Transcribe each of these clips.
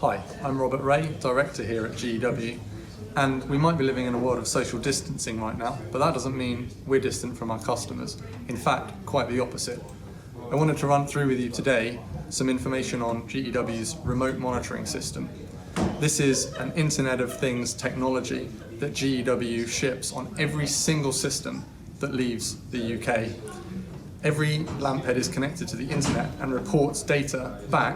Hi, I'm Robert Ray, Director here at GEW, and we might be living in a world of social distancing right now, but that doesn't mean we're distant from our customers. In fact, quite the opposite. I wanted to run through with you today some information on GEW's remote monitoring system. This is an Internet of Things technology that GEW ships on every single system that leaves the UK. Every lamphead is connected to the internet and reports data back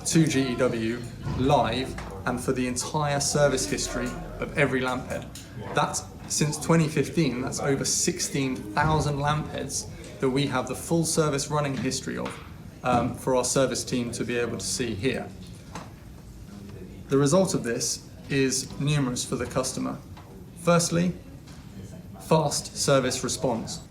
to GEW live and for the entire service history of every lamphead. That's since 2015, that's over 16,000 lampheads that we have the full service running history of for our service team to be able to see here. The result of this is numerous for the customer. Firstly, fast service response.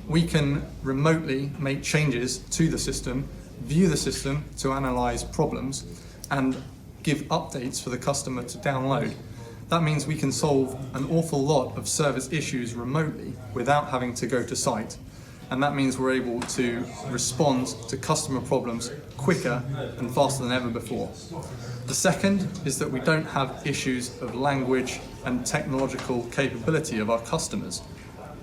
We can remotely make changes to the system, view the system to analyze problems, and give updates for the customer to download. That means we can solve an awful lot of service issues remotely without having to go to site. And that means we're able to respond to customer problems quicker and faster than ever before. The second is that we don't have issues of language and technological capability of our customers.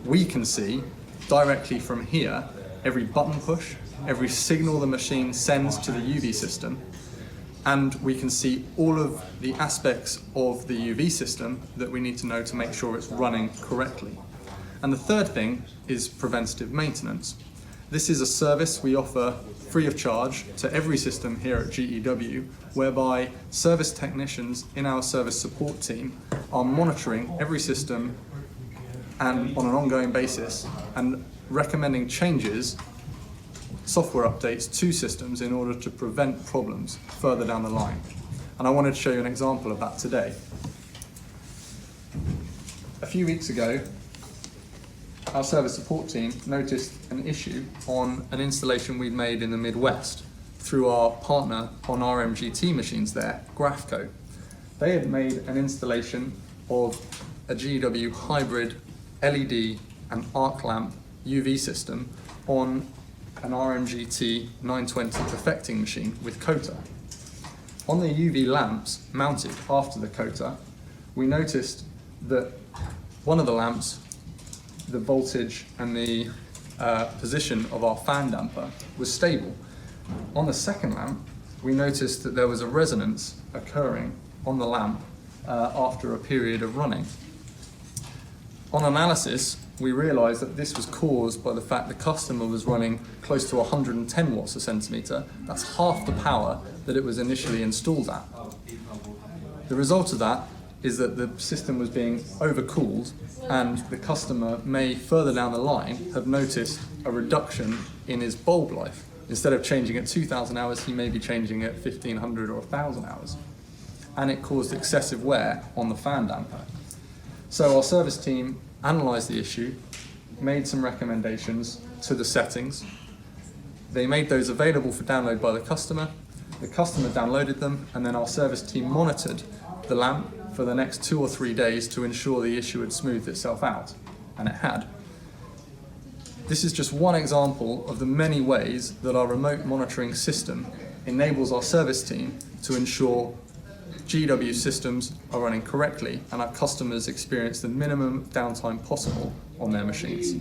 We can see directly from here every button push, every signal the machine sends to the UV system, and we can see all of the aspects of the UV system that we need to know to make sure it's running correctly. And the third thing is preventative maintenance. This is a service we offer free of charge to every system here at GEW, whereby service technicians in our service support team are monitoring every system and on an ongoing basis and recommending changes, software updates to systems in order to prevent problems further down the line. And I wanted to show you an example of that today. A few weeks ago, our service support team noticed an issue on an installation we'd made in the Midwest through our partner on RMGT machines there, Grafco. They had made an installation of a GEW hybrid LED and arc lamp UV system on an RMGT 920 perfecting machine with coater. On the UV lamps mounted after the coater, we noticed that one of the lamps, the voltage and the position of our fan damper was stable. On the second lamp, we noticed that there was a resonance occurring on the lamp after a period of running. On analysis, we realised that this was caused by the fact the customer was running close to 110 watts a centimetre. That's half the power that it was initially installed at. The result of that is that the system was being overcooled, and the customer may further down the line have noticed a reduction in his bulb life. Instead of changing at 2,000 hours, he may be changing at 1,500 or 1,000 hours. And it caused excessive wear on the fan damper. So our service team analysed the issue, made some recommendations to the settings. They made those available for download by the customer downloaded them, and then our service team monitored the lamp for the next 2 or 3 days to ensure the issue had smoothed itself out, and it had. This is just one example of the many ways that our remote monitoring system enables our service team to ensure GEW systems are running correctly and our customers experience the minimum downtime possible on their machines.